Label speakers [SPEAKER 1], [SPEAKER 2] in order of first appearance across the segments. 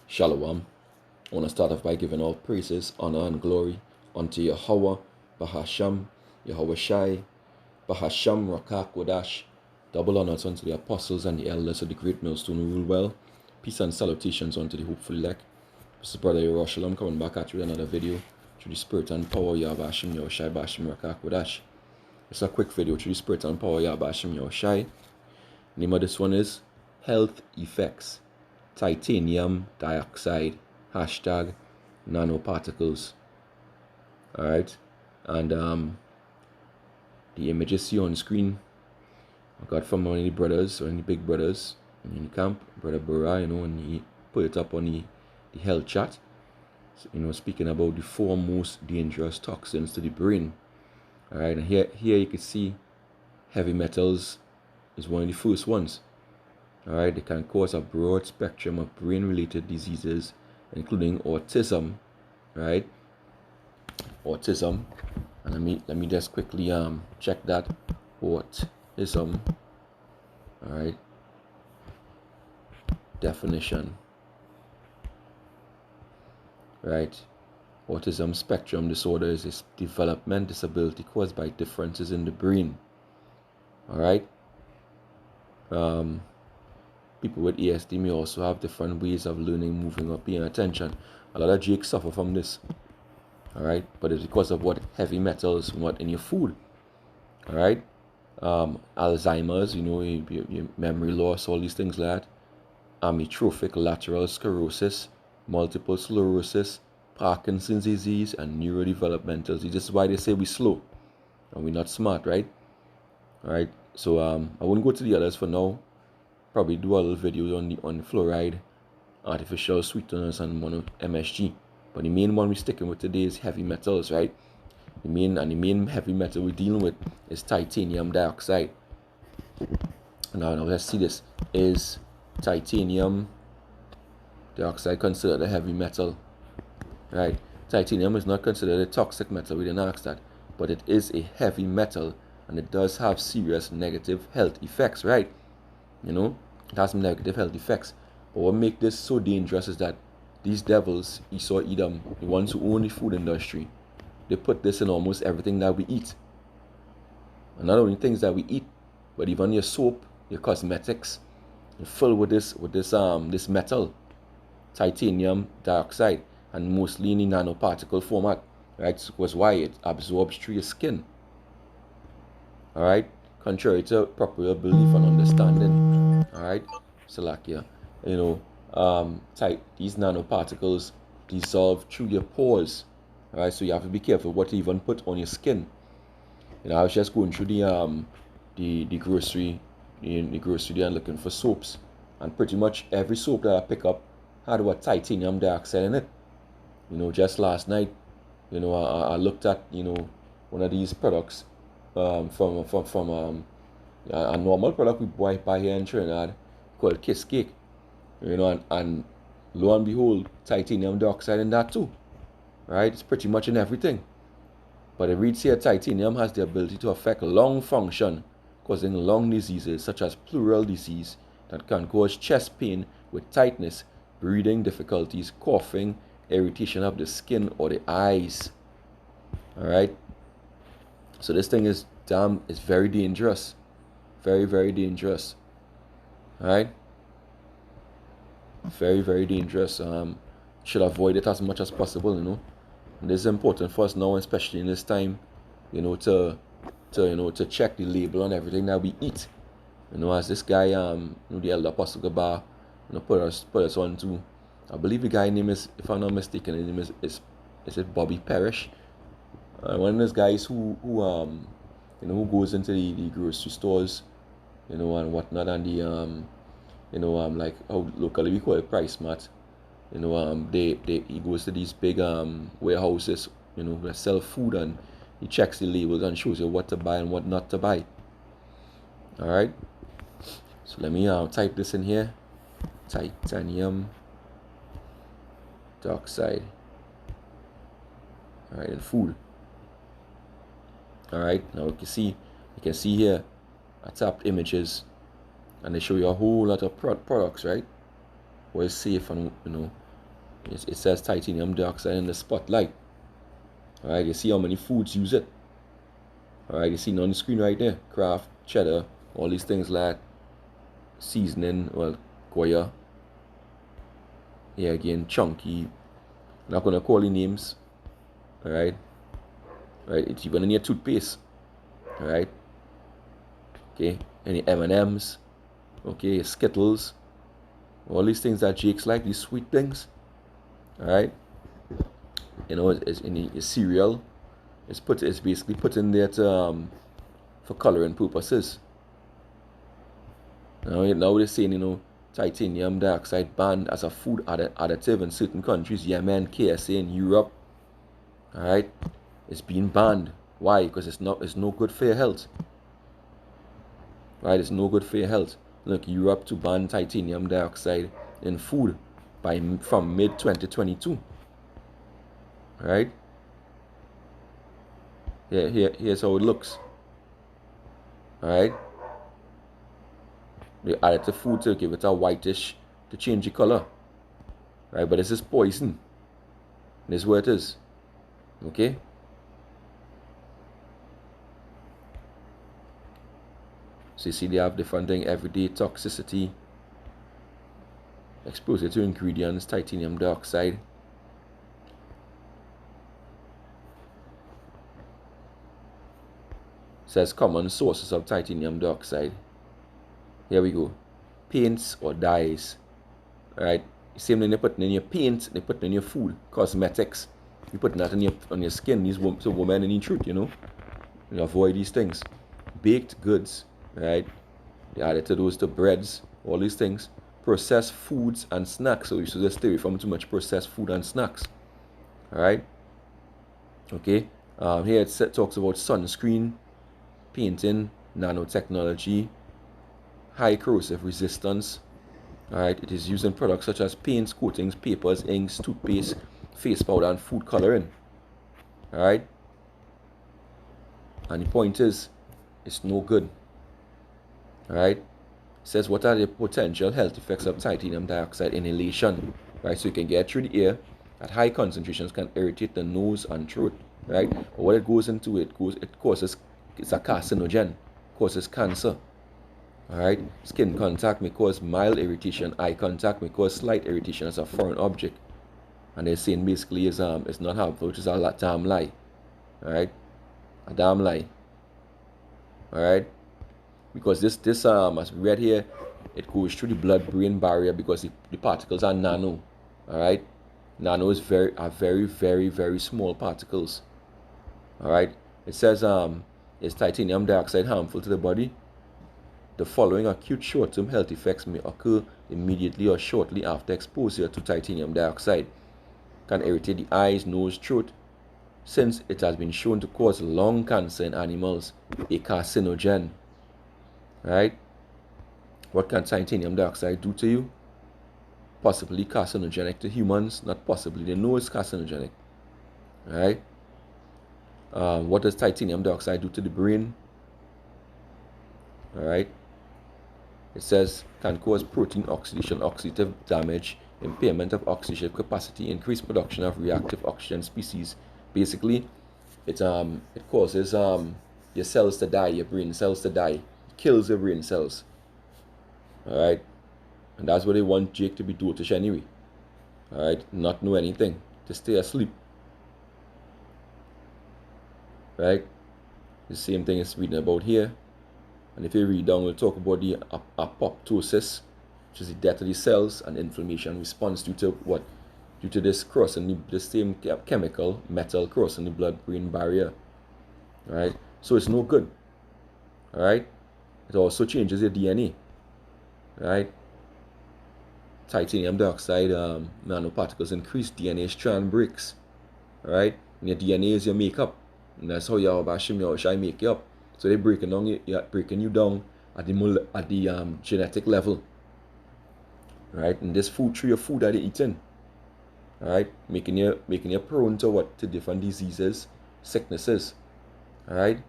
[SPEAKER 1] Shalom. I want to start off by giving all praises, honor, and glory unto Yahweh, Bahasham, Yahweh Shai, Bahasham, Rakak, Wadash. Double honors unto the apostles and the elders of the great millstone who rule well. Peace and salutations unto the hopeful elect. This is Brother Yerushalayim coming back at you with another video through the spirit and power of Yahweh Hashem, Yahweh Shai, Bahasham, Rakak, Wadash. It's a quick video through the spirit and power of Yahweh Hashem, Yahweh Shai. Name of this one is Health Effects. Titanium dioxide, hashtag nanoparticles. Alright, and the images see on screen I got from one of the brothers, or any big brothers in the camp, Brother Bura, and he put it up on the health chat, so, speaking about the 4 most dangerous toxins to the brain. Alright, and here you can see heavy metals is one of the first ones. Alright, they can cause a broad spectrum of brain-related diseases, including autism, right? Autism, and let me just quickly check that. Autism, alright. Definition, right? Autism spectrum disorder is a developmental disability caused by differences in the brain. Alright. People with ASD may also have different ways of learning, moving, or paying attention. A lot of Jakes suffer from this. Alright, but it's because of what heavy metals, what in your food. Alright, Alzheimer's, your memory loss, all these things like that. Amyotrophic lateral sclerosis, multiple sclerosis, Parkinson's disease, and neurodevelopmental disease. This is why they say we're slow and we're not smart, right? Alright, so I won't go to the others for now. Probably do a little video on fluoride, artificial sweeteners, and MSG. But the main one we're sticking with today is heavy metals, right? The main heavy metal we're dealing with is titanium dioxide. Now let's see this. Is titanium dioxide considered a heavy metal? Right. Titanium is not considered a toxic metal. We didn't ask that, but it is a heavy metal, and it does have serious negative health effects, right? It has some negative health effects. But what makes this so dangerous is that these devils, Esau, Edom, the ones who own the food industry, they put this in almost everything that we eat. And not only things that we eat, but even your soap, your cosmetics, you're filled with this metal, titanium dioxide, and mostly in the nanoparticle format, right? Because why? It absorbs through your skin. Alright? Contrary to popular belief and understanding. Alright? Salakia. These nanoparticles dissolve through your pores. Alright, so you have to be careful what you even put on your skin. I was just going through the grocery there and looking for soaps, and pretty much every soap that I pick up had what titanium dioxide in it. Just last night, I looked at one of these products from a normal product we buy here in Trinidad called Kiss Cake, and lo and behold, titanium dioxide in that too, right? It's pretty much in everything. But it reads here, titanium has the ability to affect lung function, causing lung diseases such as pleural disease that can cause chest pain with tightness, breathing difficulties, coughing, irritation of the skin or the eyes. Alright, so this thing is very dangerous. Very, very dangerous. Alright, very, very dangerous. Should avoid it as much as possible. And this is important for us now, especially in this time, to check the label on everything that we eat. As this guy, the elder Apostle Gabar, put us on to, I believe the guy name is, if I'm not mistaken, his name is it Bobby Parrish? One of those guys who goes into the grocery stores, and whatnot, and the like how locally we call it Price Mart. He goes to these big warehouses, that sell food, and he checks the labels and shows you what to buy and what not to buy. Alright, so let me type this in here. Titanium dioxide. Alright, in food. Alright, now you can see here I tapped images, and they show you a whole lot of products, right? Where it's safe and It says titanium dioxide in the spotlight. All right, you see how many foods use it. All right, you see on the screen right there, Kraft, cheddar, all these things like seasoning, well, Goya. Here again, chunky. I'm not gonna call the names. All right, it's even in your toothpaste. All right, okay, any M&Ms, okay, Skittles, all these things that Jake's like, these sweet things. All right, you know, it's in the cereal. It's basically put in there to for coloring purposes. Now they're saying, you know, titanium dioxide banned as a food additive in certain countries, Yemen, KSA in Europe. All right, it's being banned. Why? Because it's no good for your health. Right, it's no good for your health. Look, Europe to ban titanium dioxide in food from mid 2022. All right. Here's how it looks. All right. They add it to food to give it a whitish, to change the color. Right, but this is poison. This is what it is. Okay. So you see they have different thing, everyday toxicity, exposure to ingredients, titanium dioxide. Says common sources of titanium dioxide. Here we go. Paints or dyes. Alright. Same thing they put in your paint, they put in your food, cosmetics. You put that on your skin. These women in truth, you know. You avoid these things. Baked goods, right? They added to those to breads, all these things. Processed foods and snacks. So you should just stay away from too much processed food and snacks. Alright. Okay. Here it talks about sunscreen, painting, nanotechnology, high corrosive resistance. Alright, it is used in products such as paints, coatings, papers, inks, toothpaste, face powder, and food coloring. Alright? And the point is, it's no good. Alright? It says what are the potential health effects of titanium dioxide inhalation? Right, so you can get through the air at high concentrations, can irritate the nose and throat. Right? But what it goes into, it's a carcinogen, causes cancer. Alright, skin contact may cause mild irritation, eye contact may cause slight irritation as a foreign object. And they're saying basically it's not harmful, which is a damn lie. Alright? A damn lie. Alright? Because this as we read here, it goes through the blood-brain barrier because the particles are nano. Alright? Nano is very, very, very small particles. Alright? It says is titanium dioxide harmful to the body? The following acute short-term health effects may occur immediately or shortly after exposure to titanium dioxide. Can irritate the eyes, nose, throat, since it has been shown to cause lung cancer in animals, a carcinogen. Right? What can titanium dioxide do to you? Possibly carcinogenic to humans, not possibly. They know it's carcinogenic. Right? What does titanium dioxide do to the brain? Alright? It says can cause protein oxidation, oxidative damage, impairment of oxidative capacity, increased production of reactive oxygen species. Basically, it causes your cells to die, your brain cells to die. It kills your brain cells. Alright? And that's what they want Jake to be dotish anyway. Alright? Not know anything. To stay asleep. Right? The same thing is reading about here. And if you read down, we'll talk about the apoptosis, which is the death of the cells and inflammation response due to what? Due to this crossing the same chemical, metal crossing the blood-brain barrier. Alright? So it's no good. Alright? It also changes your DNA. Right? Titanium dioxide nanoparticles increase DNA strand breaks. Alright? And your DNA is your makeup. And that's how your Bashim make you up. So they're breaking you down at the genetic level. Right? And this food through your food that you're eating. Alright? Making you prone to what? To different diseases, sicknesses. Alright?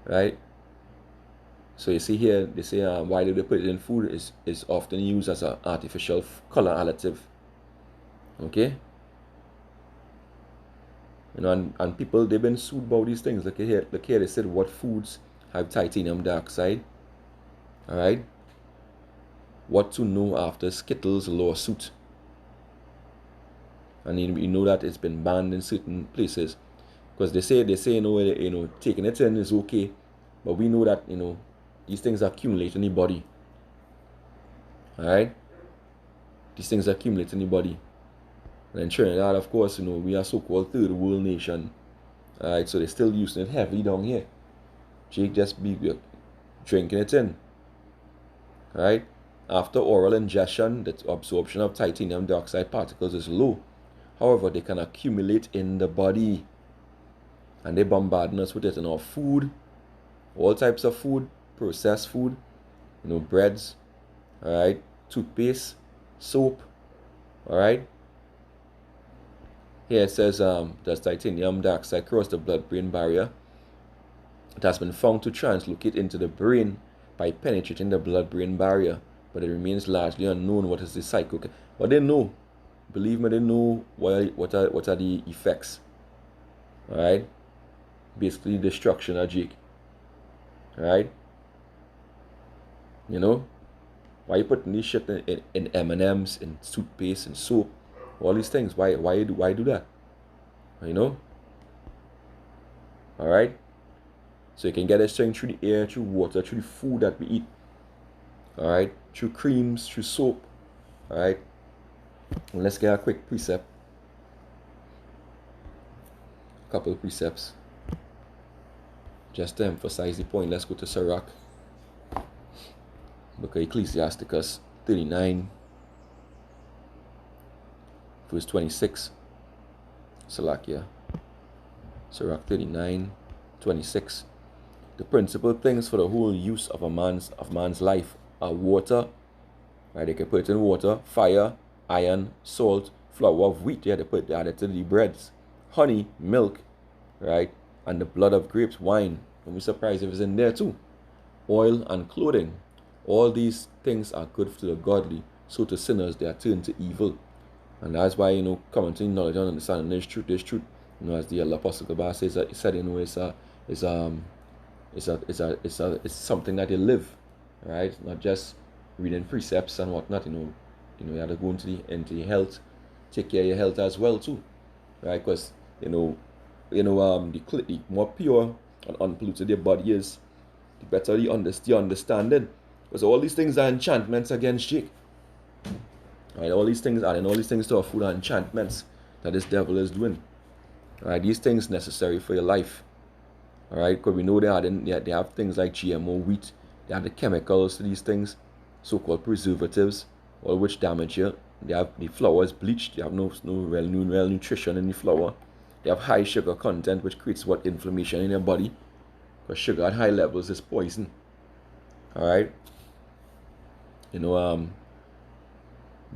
[SPEAKER 1] Right? So you see here, they say why do they put it in food is often used as an artificial color additive. Okay? You know, and people, they've been sued about these things. Look here, they said what foods have titanium dioxide. All right? What to know after Skittles lawsuit. And you know that it's been banned in certain places. Because they say, taking it in is okay. But we know that, these things accumulate in the body. All right? These things accumulate in the body. And in Trinidad, of course, we are so-called third world nation. All right, so they're still using it heavily down here. Jake just be drinking it in. All right? After oral ingestion, the absorption of titanium dioxide particles is low. However, they can accumulate in the body. And they bombarding us with it in our food, all types of food, processed food, breads, all right, toothpaste, soap, all right. Here it says, does titanium dioxide cross the blood-brain barrier? It has been found to translocate into the brain by penetrating the blood-brain barrier, but it remains largely unknown what is the cycle. But they know, believe me, they know what are the effects. All right, basically destruction of Jake. All right, why you putting this shit in M&Ms, in toothpaste, and soap, all these things? Why do that? All right. So you can get this thing through the air, through water, through the food that we eat. All right, through creams, through soap. All right. And let's get a quick precept. A couple of precepts. Just to emphasize the point, let's go to Sirach. Book of Ecclesiasticus 39, verse 26. Salakia. Sirach 39, 26. The principal things for the whole use of man's life are water. Right, they can put it in water, fire, iron, salt, flour of wheat. Yeah, they add it to the breads, honey, milk, right, and the blood of grapes, wine. Don't be surprised if it's in there too. Oil and clothing. All these things are good to the godly. So to sinners they are turned to evil. And that's why, coming to knowledge and understanding this truth, as the Apostle Gabbar says, he said, it's something that you live, right? Not just reading precepts and whatnot. You have to go into your health, take care of your health as well too, right? Because the more pure and unpolluted your body is, the better the understanding. Because all these things are enchantments against Jake. Right? All these things to our food are enchantments that this devil is doing. Right? These things necessary for your life. All right, because we know they have things like GMO wheat. They have the chemicals to these things, so-called preservatives, all which damage you. They have the flour is bleached. They have no real nutrition in the flour. They have high sugar content, which creates inflammation in your body. Because sugar at high levels is poison. All right.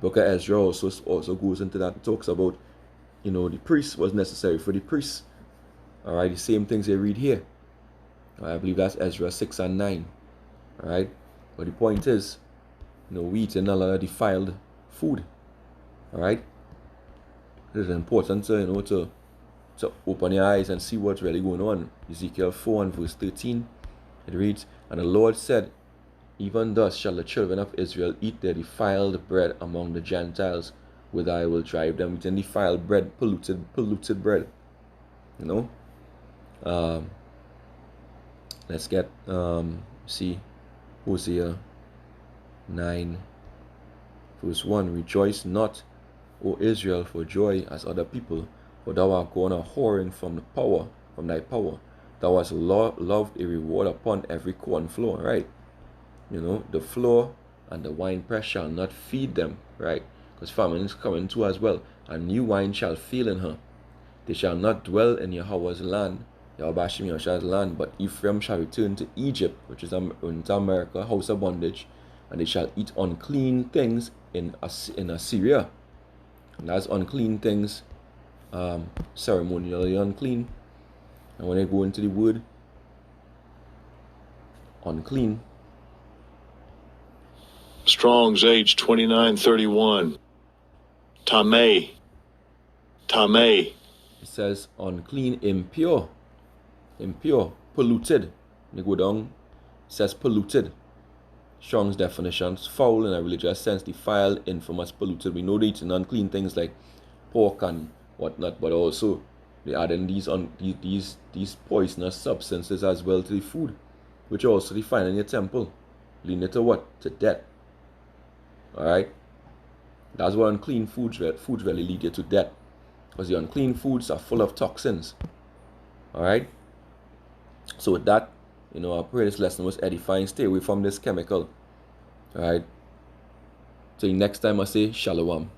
[SPEAKER 1] Book of Ezra also goes into that. It talks about, the priest was necessary for the priests. All right, the same things they read here. I believe that's Ezra 6 and 9. All right, but the point is, we eat a lot of defiled food. All right, it is important to open your eyes and see what's really going on. Ezekiel 4 and verse 13, it reads, "And the Lord said, even thus shall the children of Israel eat their defiled bread among the Gentiles, whither I will drive them eating defiled bread, polluted bread." Let's get see Hosea 9 verse 1. "Rejoice not, O Israel, for joy as other people, for thou art gone a whoring from thy power. Thou hast loved a reward upon every corn floor." Right? The floor and the winepress shall not feed them, right? Because famine is coming too as well. "And new wine shall fail in her. They shall not dwell in Yahweh's land, Yahweh Shem Yahshua's land, but Ephraim shall return to Egypt," which is into America, house of bondage, "and they shall eat unclean things in Assyria." And that's unclean things, ceremonially unclean. And when they go into the word unclean,
[SPEAKER 2] Strong's H 2931. Tameh, Tameh.
[SPEAKER 1] It says unclean, impure, polluted. You go down, it says polluted. Strong's definitions: foul in a religious sense, defiled, infamous, polluted. We know they eat unclean things like pork and whatnot, but also they add in these poisonous substances as well to the food, which are also defined in your temple, leading it to what? To death. Alright? That's what unclean foods really lead you to death. Because the unclean foods are full of toxins. Alright? So with that, I pray this lesson was edifying. Stay away from this chemical. Alright? So next time I say Shalom.